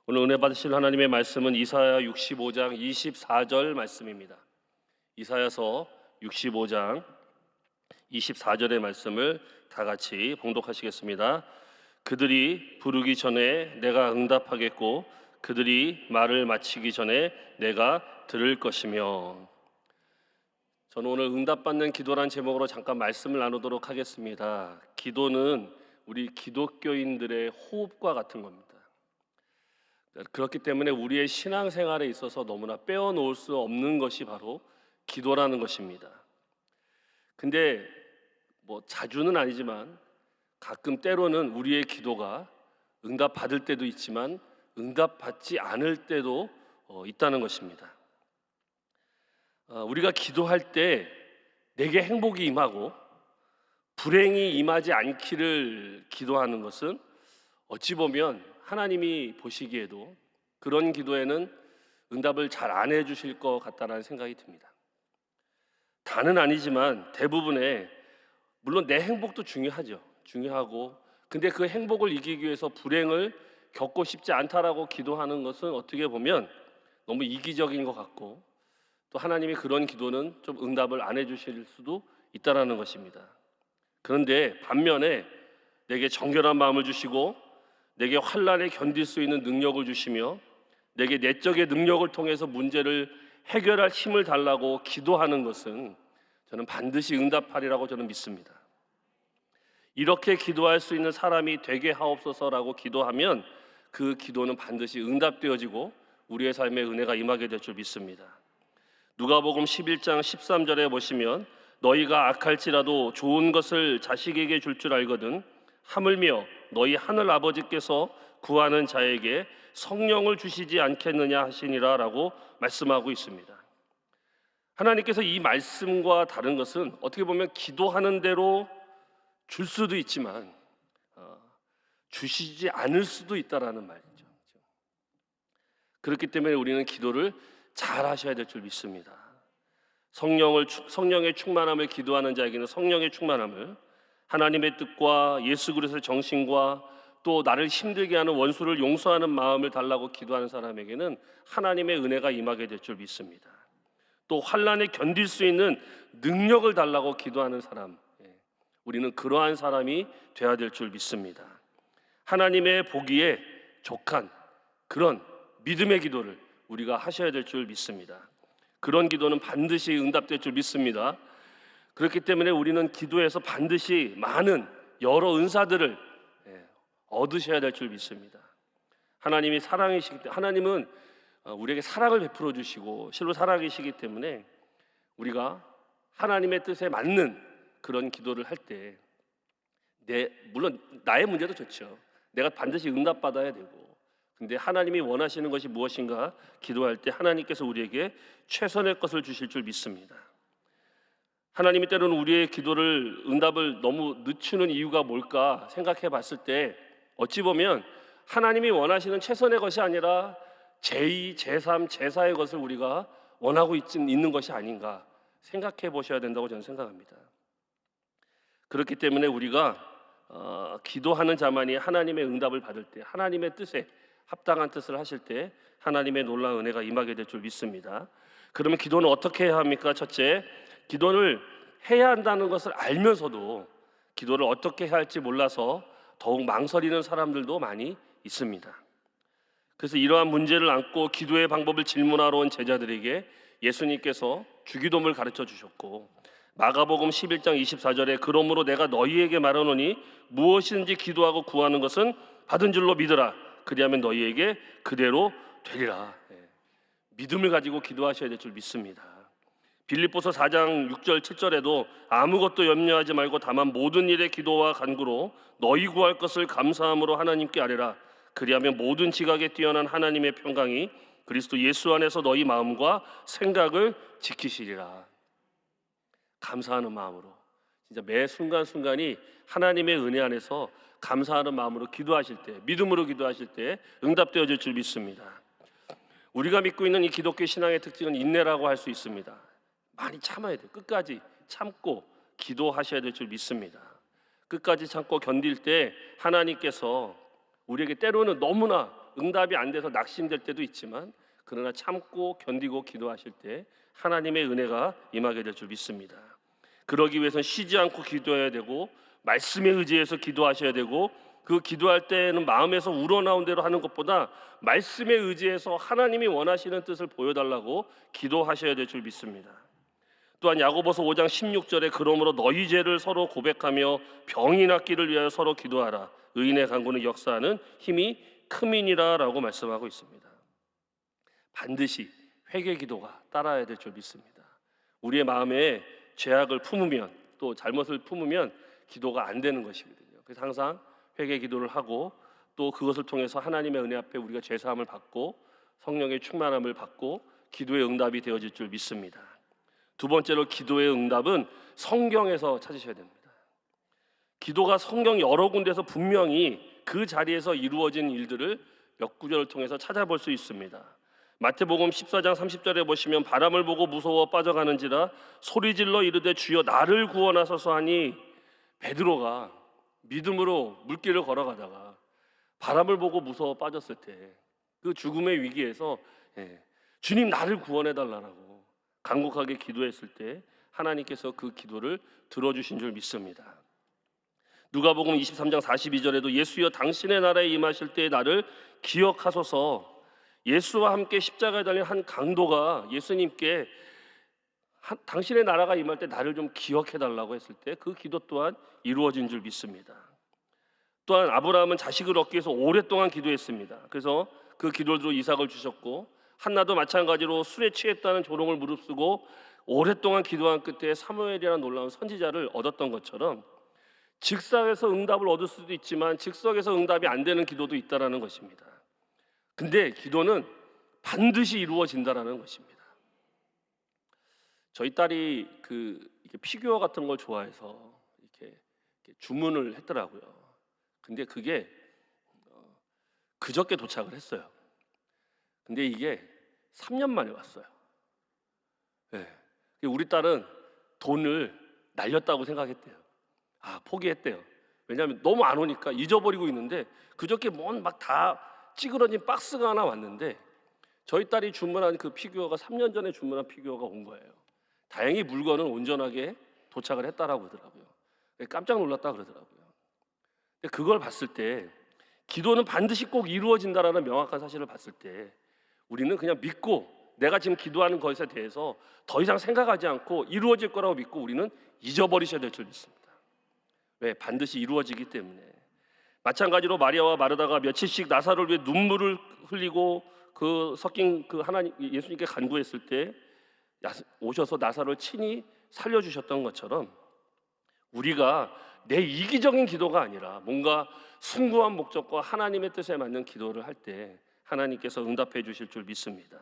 오늘 은혜 받으실 하나님의 말씀은 이사야 65장 24절 말씀입니다. 이사야서 65장 24절의 말씀을 다 같이 봉독하시겠습니다. 그들이 부르기 전에 내가 응답하겠고 그들이 말을 마치기 전에 내가 들을 것이며. 저는 오늘 응답받는 기도란 제목으로 잠깐 말씀을 나누도록 하겠습니다. 기도는 우리 기독교인들의 호흡과 같은 겁니다. 그렇기 때문에 우리의 신앙생활에 있어서 너무나 빼어놓을 수 없는 것이 바로 기도라는 것입니다. 근데 자주는 아니지만 가끔 때로는 우리의 기도가 응답받을 때도 있지만 응답받지 않을 때도 있다는 것입니다. 우리가 기도할 때 내게 행복이 임하고 불행이 임하지 않기를 기도하는 것은 어찌 보면 하나님이 보시기에도 그런 기도에는 응답을 잘 안 해주실 것 같다는 생각이 듭니다. 다는 아니지만 대부분의, 물론 내 행복도 중요하고 근데 그 행복을 이기기 위해서 불행을 겪고 싶지 않다라고 기도하는 것은 어떻게 보면 너무 이기적인 것 같고, 또 하나님이 그런 기도는 좀 응답을 안 해주실 수도 있다라는 것입니다. 그런데 반면에 내게 정결한 마음을 주시고 내게 환난에 견딜 수 있는 능력을 주시며 내게 내적의 능력을 통해서 문제를 해결할 힘을 달라고 기도하는 것은 저는 반드시 응답하리라고 저는 믿습니다. 이렇게 기도할 수 있는 사람이 되게 하옵소서라고 기도하면 그 기도는 반드시 응답되어지고 우리의 삶에 은혜가 임하게 될 줄 믿습니다. 누가복음 11장 13절에 보시면 너희가 악할지라도 좋은 것을 자식에게 줄 알거든 하물며 너희 하늘 아버지께서 구하는 자에게 성령을 주시지 않겠느냐 하시니라 라고 말씀하고 있습니다. 하나님께서 이 말씀과 다른 것은 어떻게 보면 기도하는 대로 줄 수도 있지만 주시지 않을 수도 있다라는 말이죠. 그렇기 때문에 우리는 기도를 잘 하셔야 될 줄 믿습니다. 성령의 충만함을 기도하는 자에게는 성령의 충만함을, 하나님의 뜻과 예수 그리스도의 정신과 또 나를 힘들게 하는 원수를 용서하는 마음을 달라고 기도하는 사람에게는 하나님의 은혜가 임하게 될 줄 믿습니다. 또 환난에 견딜 수 있는 능력을 달라고 기도하는 사람, 우리는 그러한 사람이 되어야 될 줄 믿습니다. 하나님의 보기에 족한 그런 믿음의 기도를 우리가 하셔야 될 줄 믿습니다. 그런 기도는 반드시 응답될 줄 믿습니다. 그렇기 때문에 우리는 기도에서 반드시 많은 여러 은사들을 얻으셔야 될 줄 믿습니다. 하나님이 사랑이시기 때문에, 하나님은 우리에게 사랑을 베풀어 주시고 실로 사랑이시기 때문에 우리가 하나님의 뜻에 맞는 그런 기도를 할 때 물론 나의 문제도 좋죠. 내가 반드시 응답받아야 되고, 근데 하나님이 원하시는 것이 무엇인가 기도할 때 하나님께서 우리에게 최선의 것을 주실 줄 믿습니다. 하나님이 때로는 우리의 기도를 응답을 너무 늦추는 이유가 뭘까 생각해 봤을 때 어찌 보면 하나님이 원하시는 최선의 것이 아니라 제2, 제3, 제4의 것을 우리가 원하고 있는 것이 아닌가 생각해 보셔야 된다고 저는 생각합니다. 그렇기 때문에 우리가 기도하는 자만이 하나님의 응답을 받을 때, 하나님의 뜻에 합당한 뜻을 하실 때 하나님의 놀라운 은혜가 임하게 될 줄 믿습니다. 그러면 기도는 어떻게 해야 합니까? 첫째, 기도를 해야 한다는 것을 알면서도 기도를 어떻게 해야 할지 몰라서 더욱 망설이는 사람들도 많이 있습니다. 그래서 이러한 문제를 안고 기도의 방법을 질문하러 온 제자들에게 예수님께서 주기도문을 가르쳐 주셨고, 마가복음 11장 24절에 그러므로 내가 너희에게 말하노니 무엇이든지 기도하고 구하는 것은 받은 줄로 믿으라. 그리하면 너희에게 그대로 되리라. 믿음을 가지고 기도하셔야 될 줄 믿습니다. 빌립보서 4장 6절 7절에도 아무것도 염려하지 말고 다만 모든 일에 기도와 간구로 너희 구할 것을 감사함으로 하나님께 아뢰라. 그리하면 모든 지각에 뛰어난 하나님의 평강이 그리스도 예수 안에서 너희 마음과 생각을 지키시리라. 감사하는 마음으로, 진짜 매 순간순간이 하나님의 은혜 안에서 감사하는 마음으로 기도하실 때, 믿음으로 기도하실 때 응답되어질 줄 믿습니다. 우리가 믿고 있는 이 기독교 신앙의 특징은 인내라고 할 수 있습니다. 많이 참아야 돼요. 끝까지 참고 기도하셔야 될 줄 믿습니다. 끝까지 참고 견딜 때 하나님께서 우리에게 때로는 너무나 응답이 안 돼서 낙심될 때도 있지만 그러나 참고 견디고 기도하실 때 하나님의 은혜가 임하게 될 줄 믿습니다. 그러기 위해서는 쉬지 않고 기도해야 되고 말씀에 의지해서 기도하셔야 되고 그 기도할 때는 마음에서 우러나온 대로 하는 것보다 말씀에 의지해서 하나님이 원하시는 뜻을 보여달라고 기도하셔야 될 줄 믿습니다. 또한 야고보서 5장 16절에 그러므로 너희 죄를 서로 고백하며 병이 낫기를 위하여 서로 기도하라. 의인의 간구는 역사하는 힘이 크민이라라고 말씀하고 있습니다. 반드시 회개 기도가 따라야 될 줄 믿습니다. 우리의 마음에 죄악을 품으면 또 잘못을 품으면 기도가 안 되는 것이거든요. 그래서 항상 회개 기도를 하고 또 그것을 통해서 하나님의 은혜 앞에 우리가 죄 사함을 받고 성령의 충만함을 받고 기도의 응답이 되어질 줄 믿습니다. 두 번째로 기도의 응답은 성경에서 찾으셔야 됩니다. 기도가 성경 여러 군데서 분명히 그 자리에서 이루어진 일들을 몇 구절을 통해서 찾아볼 수 있습니다. 마태복음 14장 30절에 보시면 바람을 보고 무서워 빠져가는지라 소리질러 이르되 주여 나를 구원하소서 하니 베드로가 믿음으로 물길을 걸어가다가 바람을 보고 무서워 빠졌을 때 그 죽음의 위기에서 주님 나를 구원해달라고 간곡하게 기도했을 때 하나님께서 그 기도를 들어주신 줄 믿습니다. 누가복음 23장 42절에도 예수여 당신의 나라에 임하실 때 나를 기억하소서. 예수와 함께 십자가에 달린 한 강도가 예수님께 당신의 나라가 임할 때 나를 좀 기억해달라고 했을 때 그 기도 또한 이루어진 줄 믿습니다. 또한 아브라함은 자식을 얻기 위해서 오랫동안 기도했습니다. 그래서 그 기도로 이삭을 주셨고 한나도 마찬가지로 술에 취했다는 조롱을 무릅쓰고 오랫동안 기도한 끝에 사무엘이라는 놀라운 선지자를 얻었던 것처럼 즉석에서 응답을 얻을 수도 있지만 즉석에서 응답이 안 되는 기도도 있다라는 것입니다. 근데 기도는 반드시 이루어진다라는 것입니다. 저희 딸이 이렇게 피규어 같은 걸 좋아해서 이렇게 주문을 했더라고요. 근데 그게 그저께 도착을 했어요. 근데 이게 3년 만에 왔어요. 네. 우리 딸은 돈을 날렸다고 생각했대요. 포기했대요. 왜냐하면 너무 안 오니까 잊어버리고 있는데 그저께 뭔 막 다 찌그러진 박스가 하나 왔는데 저희 딸이 주문한 그 피규어가 3년 전에 주문한 피규어가 온 거예요. 다행히 물건은 온전하게 도착을 했다라고 하더라고요. 깜짝 놀랐다 그러더라고요. 근데 그걸 봤을 때 기도는 반드시 꼭 이루어진다라는 명확한 사실을 봤을 때 우리는 그냥 믿고 내가 지금 기도하는 것에 대해서 더 이상 생각하지 않고 이루어질 거라고 믿고 우리는 잊어버리셔야 될 줄 믿습니다. 왜? 반드시 이루어지기 때문에. 마찬가지로 마리아와 마르다가 며칠씩 나사로를 위해 눈물을 흘리고 그 섞인 그 하나님 예수님께 간구했을 때 오셔서 나사로를 친히 살려주셨던 것처럼 우리가 내 이기적인 기도가 아니라 뭔가 숭고한 목적과 하나님의 뜻에 맞는 기도를 할 때 하나님께서 응답해 주실 줄 믿습니다.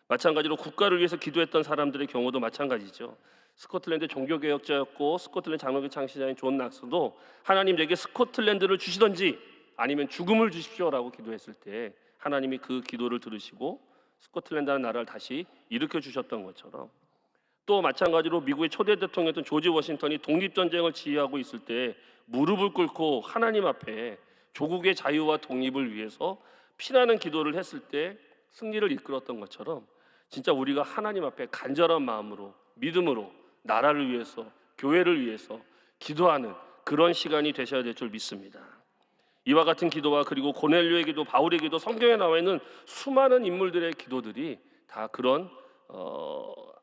마찬가지로 국가를 위해서 기도했던 사람들의 경우도 마찬가지죠. 스코틀랜드 종교개혁자였고 스코틀랜드 장로교 창시자인 존 낙스도 하나님 내게 스코틀랜드를 주시든지 아니면 죽음을 주십시오라고 기도했을 때 하나님이 그 기도를 들으시고 스코틀랜드라는 나라를 다시 일으켜 주셨던 것처럼 또 마찬가지로 미국의 초대 대통령이었던 조지 워싱턴이 독립전쟁을 지휘하고 있을 때 무릎을 꿇고 하나님 앞에 조국의 자유와 독립을 위해서 피나는 기도를 했을 때 승리를 이끌었던 것처럼 진짜 우리가 하나님 앞에 간절한 마음으로 믿음으로 나라를 위해서 교회를 위해서 기도하는 그런 시간이 되셔야 될 줄 믿습니다. 이와 같은 기도와 그리고 고넬료의 기도, 바울의 기도, 성경에 나와 있는 수많은 인물들의 기도들이 다 그런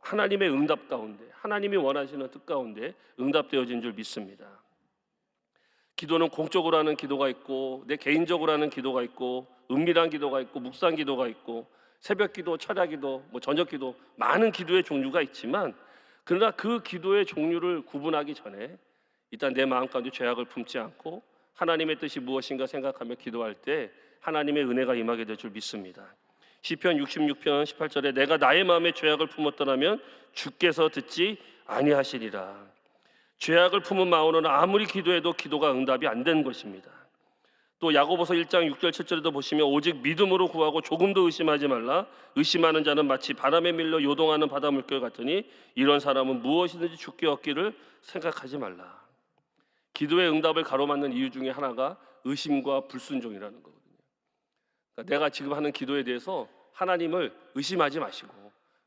하나님의 응답 가운데 하나님이 원하시는 뜻 가운데 응답되어진 줄 믿습니다. 기도는 공적으로 하는 기도가 있고 내 개인적으로 하는 기도가 있고 은밀한 기도가 있고 묵상 기도가 있고 새벽 기도, 철야 기도, 저녁 기도 많은 기도의 종류가 있지만 그러나 그 기도의 종류를 구분하기 전에 일단 내 마음 가운데 죄악을 품지 않고 하나님의 뜻이 무엇인가 생각하며 기도할 때 하나님의 은혜가 임하게 될 줄 믿습니다. 시편 66편 18절에 내가 나의 마음에 죄악을 품었더라면 주께서 듣지 아니하시리라. 죄악을 품은 마음으로는 아무리 기도해도 기도가 응답이 안 되는 것입니다. 또 야고보서 1장 6절 7절에도 보시면 오직 믿음으로 구하고 조금도 의심하지 말라. 의심하는 자는 마치 바람에 밀려 요동하는 바다 물결 같으니 이런 사람은 무엇이든지 주께 얻기를 생각하지 말라. 기도의 응답을 가로막는 이유 중에 하나가 의심과 불순종이라는 거거든요. 그러니까 내가 지금 하는 기도에 대해서 하나님을 의심하지 마시고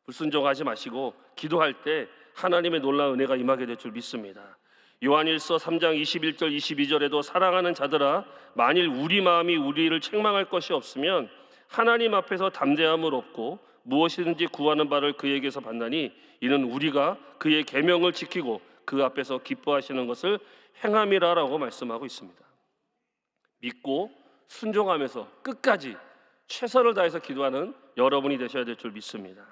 불순종하지 마시고 기도할 때 하나님의 놀라운 은혜가 임하게 될 줄 믿습니다. 요한일서 3장 21절 22절에도 사랑하는 자들아 만일 우리 마음이 우리를 책망할 것이 없으면 하나님 앞에서 담대함을 얻고 무엇이든지 구하는 바를 그에게서 받나니 이는 우리가 그의 계명을 지키고 그 앞에서 기뻐하시는 것을 행함이라라고 말씀하고 있습니다. 믿고 순종하면서 끝까지 최선을 다해서 기도하는 여러분이 되셔야 될 줄 믿습니다.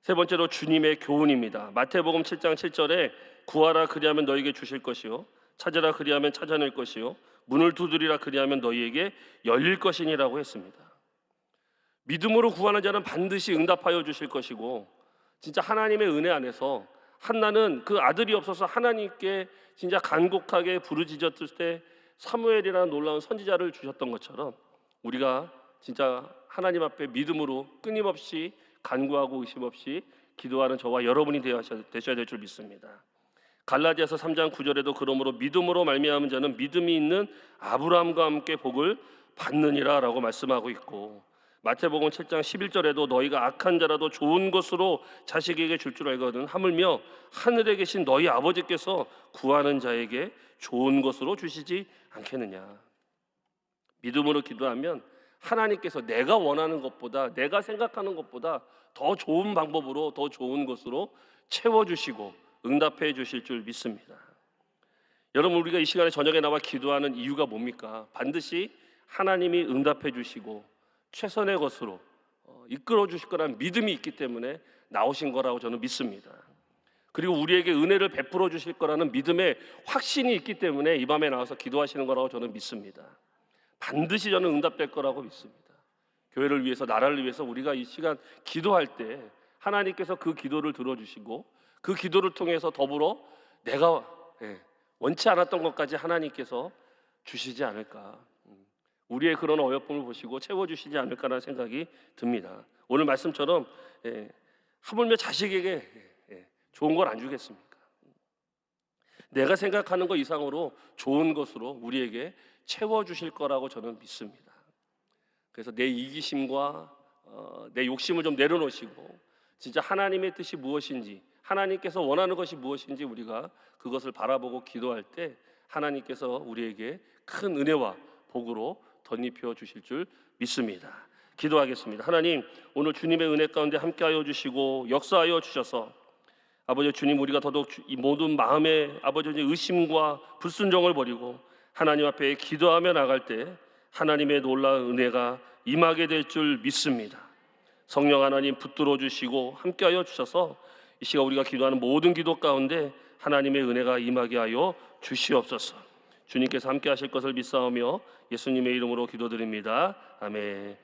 세 번째로 주님의 교훈입니다. 마태복음 7장 7절에 구하라 그리하면 너희에게 주실 것이요 찾으라 그리하면 찾아낼 것이요 문을 두드리라 그리하면 너희에게 열릴 것이니라고 했습니다. 믿음으로 구하는 자는 반드시 응답하여 주실 것이고 진짜 하나님의 은혜 안에서 한나는 그 아들이 없어서 하나님께 진짜 간곡하게 부르짖었을 때 사무엘이라는 놀라운 선지자를 주셨던 것처럼 우리가 진짜 하나님 앞에 믿음으로 끊임없이 간구하고 의심 없이 기도하는 저와 여러분이 되셔야 될 줄 믿습니다. 갈라디아서 3장 9절에도 그러므로 믿음으로 말미암은 자는 믿음이 있는 아브라함과 함께 복을 받느니라라고 말씀하고 있고 마태복음 7장 11절에도 너희가 악한 자라도 좋은 것으로 자식에게 줄 줄 알거든 하물며 하늘에 계신 너희 아버지께서 구하는 자에게 좋은 것으로 주시지 않겠느냐. 믿음으로 기도하면 하나님께서 내가 원하는 것보다 내가 생각하는 것보다 더 좋은 방법으로 더 좋은 것으로 채워주시고 응답해 주실 줄 믿습니다. 여러분 우리가 이 시간에 저녁에 나와 기도하는 이유가 뭡니까? 반드시 하나님이 응답해 주시고 최선의 것으로 이끌어 주실 거라는 믿음이 있기 때문에 나오신 거라고 저는 믿습니다. 그리고 우리에게 은혜를 베풀어 주실 거라는 믿음의 확신이 있기 때문에 이 밤에 나와서 기도하시는 거라고 저는 믿습니다. 반드시 저는 응답될 거라고 믿습니다. 교회를 위해서 나라를 위해서 우리가 이 시간 기도할 때 하나님께서 그 기도를 들어주시고 그 기도를 통해서 더불어 내가 원치 않았던 것까지 하나님께서 주시지 않을까, 우리의 그런 어여쁨을 보시고 채워주시지 않을까라는 생각이 듭니다. 오늘 말씀처럼 하물며 자식에게 좋은 걸 안 주겠습니까? 내가 생각하는 것 이상으로 좋은 것으로 우리에게 채워주실 거라고 저는 믿습니다. 그래서 내 이기심과 내 욕심을 좀 내려놓으시고 진짜 하나님의 뜻이 무엇인지 하나님께서 원하는 것이 무엇인지 우리가 그것을 바라보고 기도할 때 하나님께서 우리에게 큰 은혜와 복으로 덧입혀 주실 줄 믿습니다. 기도하겠습니다. 하나님 오늘 주님의 은혜 가운데 함께하여 주시고 역사하여 주셔서 아버지 주님 우리가 더더욱 이 모든 마음의 아버지 의심과 불순종을 버리고 하나님 앞에 기도하며 나갈 때 하나님의 놀라운 은혜가 임하게 될 줄 믿습니다. 성령 하나님 붙들어 주시고 함께하여 주셔서 이 시간 우리가 기도하는 모든 기도 가운데 하나님의 은혜가 임하게 하여 주시옵소서. 주님께서 함께하실 것을 믿사오며 예수님의 이름으로 기도드립니다. 아멘.